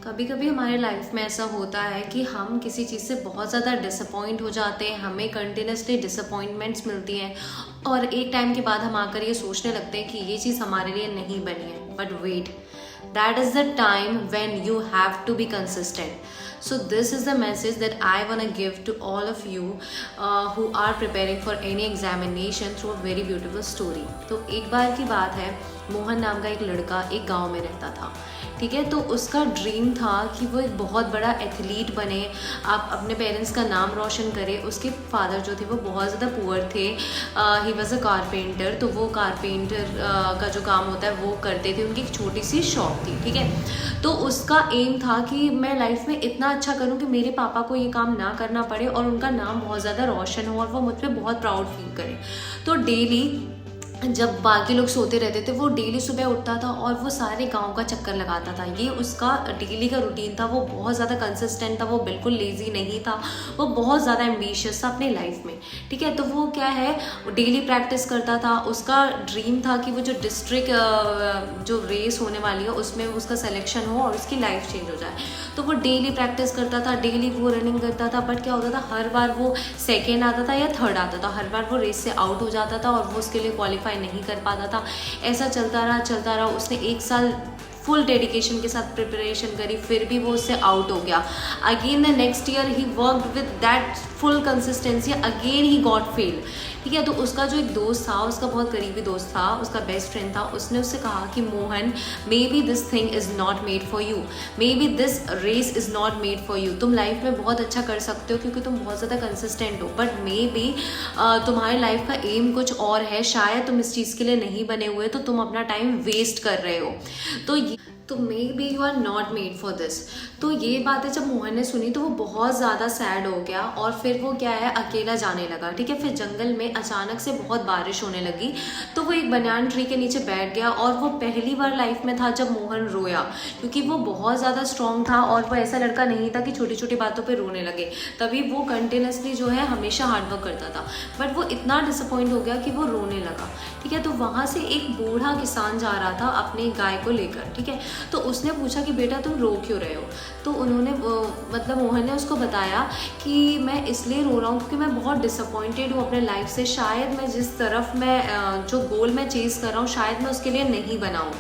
कभी कभी हमारे लाइफ में ऐसा होता है कि हम किसी चीज़ से बहुत ज़्यादा डिसअपॉइंट हो जाते हैं, हमें कंटिन्यूसली डिसअपॉइंटमेंट्स मिलती हैं और एक टाइम के बाद हम आकर ये सोचने लगते हैं कि ये चीज़ हमारे लिए नहीं बनी है। But wait, that is the time when you have to be consistent. So this is the message that I want to give to all of you who are preparing for any examination through a very beautiful story. तो एक बार की बात है, मोहन नाम का एक लड़का एक गांव में रहता था. ठीक है, तो उसका ड्रीम था कि वो एक बहुत बड़ा एथलीट बने, आप अपने पेरेंट्स का नाम रोशन करे. उसके फादर जो थे वो बहुत ज़्यादा पुअर थे. He was a carpenter. तो वो कारपेंटर का जो काम होता है वो करते थे. उनकी एक छोटी सी शॉप थी. ठीक है, तो उसका एम था कि मैं लाइफ में इतना अच्छा करूं कि मेरे पापा को ये काम ना करना पड़े और उनका नाम बहुत ज़्यादा रोशन हो और वो मुझ पर बहुत प्राउड फील करें. तो डेली जब बाकी लोग सोते रहते थे वो डेली सुबह उठता था और वो सारे गांव का चक्कर लगाता था. ये उसका डेली का रूटीन था. वो बहुत ज़्यादा कंसिस्टेंट था, वो बिल्कुल लेजी नहीं था, वो बहुत ज़्यादा एम्बिशियस था अपनी लाइफ में. ठीक है, तो वो क्या है, डेली प्रैक्टिस करता था. उसका ड्रीम था कि वो जो डिस्ट्रिक्ट जो रेस होने वाली है उसमें उसका सिलेक्शन हो और उसकी लाइफ चेंज हो जाए. तो वो डेली प्रैक्टिस करता था, डेली वो रनिंग करता था. बट क्या होता था, हर बार वो सेकेंड आता था या थर्ड आता था. हर बार वो रेस से आउट हो जाता था और वो उसके लिए क्वालिफाई नहीं कर पाता था. ऐसा चलता रहा. उसने एक साल फुल डेडिकेशन के साथ प्रिपरेशन करी, फिर भी वो उससे आउट हो गया. Again the next year he worked with that full consistency, again he got fail. ठीक है, तो उसका जो एक दोस्त था, उसका बहुत करीबी दोस्त था, उसका बेस्ट फ्रेंड था, उसने उससे कहा कि Mohan, maybe this thing is not made for you, maybe this race is not made for you. तुम लाइफ में बहुत अच्छा कर सकते हो क्योंकि तुम बहुत ज़्यादा कंसिस्टेंट हो, बट मे बी तुम्हारी लाइफ का एम कुछ और है. शायद तुम इस चीज़ के लिए नहीं बने हुए, तो तुम अपना टाइम वेस्ट कर रहे हो. तो maybe you are not made for this. तो ये बातें जब मोहन ने सुनी तो वो बहुत ज़्यादा सैड हो गया और फिर वो क्या है, अकेला जाने लगा. ठीक है, फिर जंगल में अचानक से बहुत बारिश होने लगी. तो वो एक बनियान ट्री के नीचे बैठ गया और वो पहली बार लाइफ में था जब मोहन रोया, क्योंकि वो बहुत ज़्यादा स्ट्रॉन्ग था और वो ऐसा लड़का नहीं था कि छोटी छोटी बातों पर रोने लगे. तभी वो कंटिन्यूसली जो है हमेशा हार्डवर्क करता था. बट वो इतना डिसअपॉइंट हो गया कि वो रोने लगा. ठीक है, तो वहाँ से एक बूढ़ा किसान जा रहा था अपनी गाय को लेकर. ठीक है, तो उसने पूछा कि बेटा तुम रो क्यों रहे हो. तो उन्होंने मतलब मोहन ने उसको बताया कि मैं इसलिए रो रहा हूँ क्योंकि मैं बहुत डिसअपॉइंटेड हूँ अपने लाइफ से. शायद मैं जिस तरफ मैं जो गोल मैं चेज़ कर रहा हूँ शायद मैं उसके लिए नहीं बना हूँ.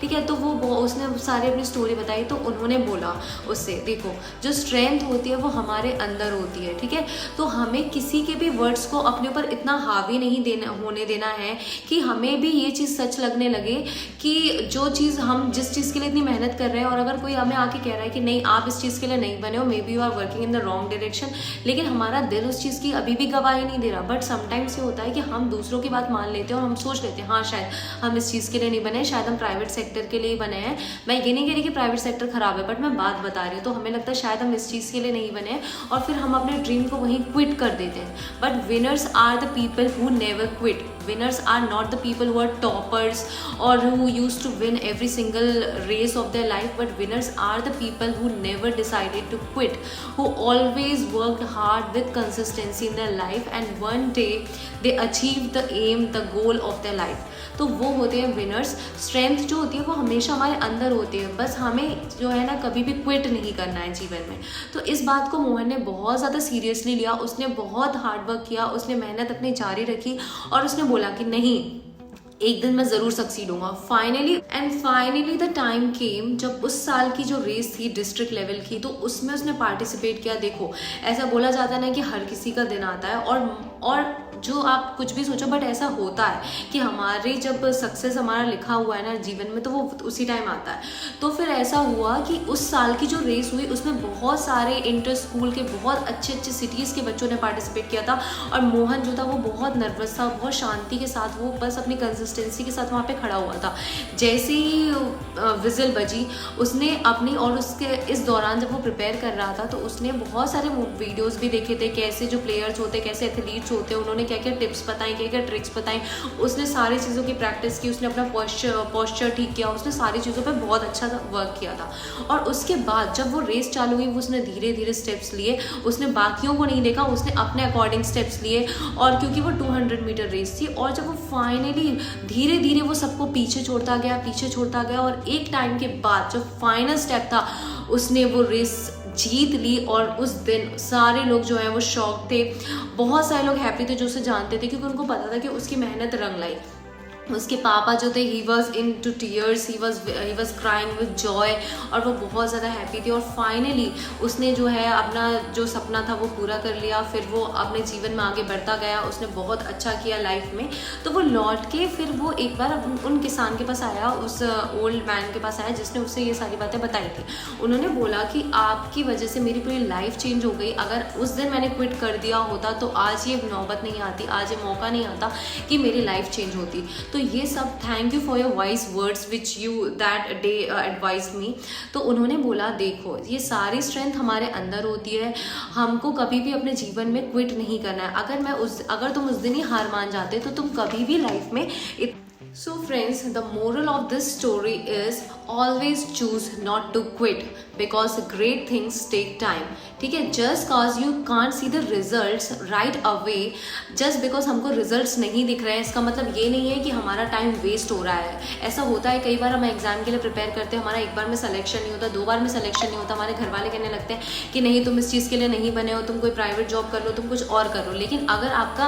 ठीक है, तो वो उसने सारी अपनी स्टोरी बताई. तो उन्होंने बोला उससे, देखो जो स्ट्रेंथ होती है वो हमारे अंदर होती है. ठीक है, तो हमें किसी के भी वर्ड्स को अपने ऊपर इतना हावी नहीं होने देना है कि हमें भी ये चीज़ सच लगने लगे कि जो चीज़ हम जिस चीज़ के लिए इतनी मेहनत कर रहे हैं और अगर कोई हमें आके कह रहा है कि नहीं आप इस चीज़ के लिए नहीं बने हो, maybe you are working in the wrong direction, लेकिन हमारा दिल उस चीज़ की अभी भी गवाही नहीं दे रहा. बट समटाइम्स ये होता है कि हम दूसरों की बात मान लेते हैं और हम सोच लेते हैं हाँ शायद हम इस चीज़ के लिए नहीं बने, शायद हम प्राइवेट सेक्टर के लिए बने हैं. मैं ये नहीं कह रही कि प्राइवेट सेक्टर खराब है, बट मैं बात बता रही हूँ. तो हमें लगता है शायद हम इस चीज़ के लिए नहीं बने हैं और फिर हम अपने ड्रीम को वहीं क्विट कर देते हैं. But winners are the people who never quit. Winners are not the people who are toppers or who used to win every single race of their life, but winners are the people who never decided to quit, who always worked hard with consistency in their life, and one day they achieved the aim, the goal of their life. तो वो होते हैं winners. Strength जो होती है वो हमेशा हमारे अंदर होती है, बस हमें जो है ना कभी भी क्विट नहीं करना है जीवन में. तो इस बात को मोहन ने बहुत ज़्यादा सीरियसली लिया. उसने बहुत हार्डवर्क किया, उसने मेहनत अपनी जारी रखी और उसने बोला कि नहीं एक दिन मैं ज़रूर सक्सीड होऊंगा. फाइनली द टाइम केम जब उस साल की जो रेस थी डिस्ट्रिक्ट लेवल की, तो उसमें उसने पार्टिसिपेट किया. देखो ऐसा बोला जाता है ना कि हर किसी का दिन आता है और जो आप कुछ भी सोचो बट ऐसा होता है कि हमारी जब सक्सेस हमारा लिखा हुआ है ना जीवन में तो वो उसी टाइम आता है. तो फिर ऐसा हुआ कि उस साल की जो रेस हुई उसमें बहुत सारे इंटर स्कूल के बहुत अच्छे अच्छे सिटीज़ के बच्चों ने पार्टिसिपेट किया था और मोहन जो था वो बहुत नर्वस था, बहुत शांति के साथ वो बस अपनी कंसिस्टेंसी के साथ वहाँ पे खड़ा हुआ था. जैसे ही विजिल बजी उसने अपनी और उसके इस दौरान जब वो प्रिपेयर कर रहा था तो उसने बहुत सारे वीडियोज़ भी देखे थे कैसे जो प्लेयर्स होते कैसे एथलीट्स होते हैं, उन्होंने क्या क्या टिप्स बताएं, क्या क्या ट्रिक्स बताएं. उसने सारी चीज़ों की प्रैक्टिस की, उसने अपना पॉस्चर ठीक किया, उसने सारी चीज़ों पे बहुत अच्छा वर्क किया था. और उसके बाद जब वो रेस चालू हुई उसने धीरे धीरे स्टेप्स लिए. उसने बाकियों को नहीं देखा, उसने अपने अकॉर्डिंग स्टेप्स लिए. और क्योंकि वो 200 मीटर रेस थी और जब वो फाइनली धीरे धीरे वो सबको पीछे छोड़ता गया और एक टाइम के बाद जो फाइनल स्टेप था उसने वो रेस जीत ली और उस दिन सारे लोग जो हैं वो शॉक थे। बहुत सारे लोग हैप्पी थे जो उसे जानते थे, क्योंकि उनको पता था कि उसकी मेहनत रंग लाई। उसके पापा जो थे he was into tears, he was crying with joy, और वो बहुत ज़्यादा हैप्पी थी। और फाइनली उसने जो है अपना जो सपना था वो पूरा कर लिया। फिर वो अपने जीवन में आगे बढ़ता गया, उसने बहुत अच्छा किया लाइफ में। तो वो लौट के फिर वो एक बार उन किसान के पास आया, उस ओल्ड मैन के पास आया जिसने उसे ये सारी बातें बताई थी। उन्होंने बोला कि आपकी वजह से मेरी पूरी लाइफ चेंज हो गई। अगर उस दिन मैंने क्विट कर दिया होता तो आज ये नौबत नहीं आती, आज ये मौका नहीं आता कि मेरी लाइफ चेंज होती। तो ये सब thank you for your wise words which you that day advise me. तो उन्होंने बोला देखो, ये सारी स्ट्रेंथ हमारे अंदर होती है, हमको कभी भी अपने जीवन में क्विट नहीं करना है। अगर तुम उस दिन ही हार मान जाते तो तुम कभी भी लाइफ में So friends, the moral of this story is always choose not to quit because great things take time. ठीक है, just cause you can't see the results right away, just because हमको results नहीं दिख रहे हैं, इसका मतलब ये नहीं है कि हमारा टाइम वेस्ट हो रहा है। ऐसा होता है कई बार, हम एग्जाम के लिए प्रिपेयर करते हैं, हमारा एक बार में सिलेक्शन नहीं होता, 2 बार में सिलेक्शन नहीं होता, हमारे घर वाले कहने लगते हैं कि नहीं तुम इस चीज़ के लिए नहीं बने हो, तुम कोई प्राइवेट जॉब कर लो, तुम कुछ और कर लो। लेकिन अगर आपका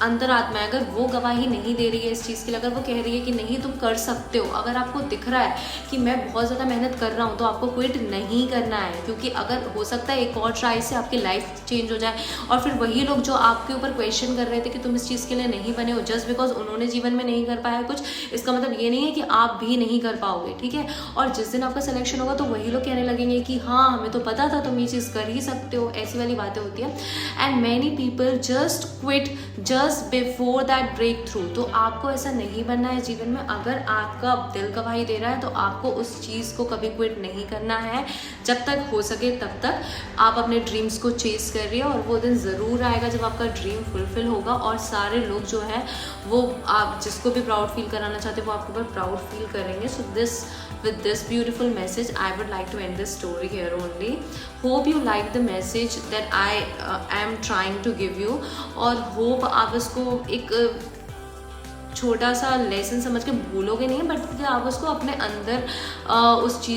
अंतरात्मा है, अगर वो गवाही नहीं दे रही है इस चीज़ के लिए, अगर वो कह रही है कि नहीं तुम कर सकते हो, अगर आपको दिख रहा है कि मैं बहुत ज़्यादा मेहनत कर रहा हूँ, तो आपको क्विट नहीं करना है। क्योंकि अगर हो सकता है एक और ट्राई से आपकी लाइफ चेंज हो जाए, और फिर वही लोग जो आपके ऊपर क्वेश्चन कर रहे थे कि तुम इस चीज़ के लिए नहीं बने हो, जस्ट बिकॉज उन्होंने जीवन में नहीं कर पाया कुछ, इसका मतलब ये नहीं है कि आप भी नहीं कर पाओगे। ठीक है, और जिस दिन आपका सिलेक्शन होगा तो वही लोग कहने लगेंगे कि हाँ हमें तो पता था तुम ये चीज़ कर ही सकते हो, ऐसी वाली बातें होती है। And many people just quit just before that breakthrough. तो आपको ऐसा नहीं बनना है जीवन में। अगर आपका दिल गवाही दे रहा है तो आपको उस चीज़ को कभी क्विट नहीं करना है। जब तक हो सके तब तक आप अपने ड्रीम्स को चेस करिए, और वो दिन ज़रूर आएगा जब आपका ड्रीम फुलफिल होगा और सारे लोग जो है वो आप जिसको भी प्राउड फील कराना चाहते हैं वो आपके ऊपर प्राउड फील करेंगे। सो with this beautiful message I would like to end this story here only. Hope you like the message that I am trying to give you, और hope आप इसको एक छोटा सा लेसन समझ के भूलोगे नहीं, बट आप उसको अपने अंदर उस चीज़